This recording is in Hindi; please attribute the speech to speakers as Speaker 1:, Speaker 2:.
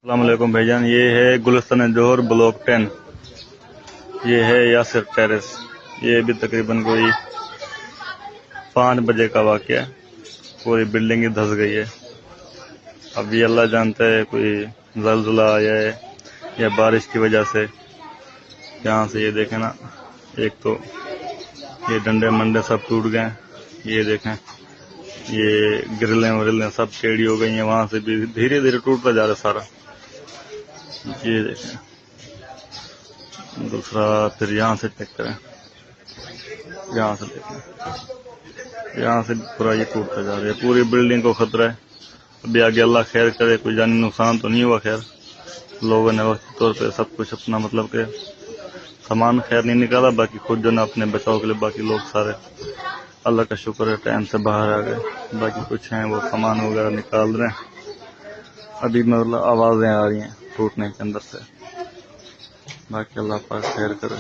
Speaker 1: अस्सलाम वालेकुम भाईजान। ये है गुलिस्तान जोहर ब्लॉक 10। ये है यासिर टेरेस। ये भी तकरीबन कोई 5 बजे का वाक़या है। पूरी बिल्डिंग ही धंस गई है। अभी अल्लाह जानता है कोई ज़लज़ला आया है या बारिश की वजह से। यहाँ से ये देखें ना, एक तो ये डंडे मंडे सब टूट गए। ये देखें, ये ग्रिलें वरिलें सब टेढ़ी हो गई हैं। वहां से भी धीरे धीरे टूटता जा रहा है सारा। ये देखें, दूसरा फिर यहाँ से चेक करें, यहाँ से देखें, यहाँ से पूरा ये टूटता जा रहा है। पूरी बिल्डिंग को खतरा है। अभी आगे अल्लाह खैर करे, कोई जानी नुकसान तो नहीं हुआ। खैर लोगों ने वक्त तौर पे सब कुछ अपना मतलब के सामान खैर नहीं निकाला। बाकी खुद जो ना अपने बचाव के लिए बाकी लोग सारे अल्लाह का शुक्र है टाइम से बाहर आ गए। बाकी कुछ हैं वो सामान वगैरह निकाल रहे हैं। अभी मतलब आवाजें आ रही हैं टूटने के अंदर से। बाकी अल्लाह पाक खैर करे।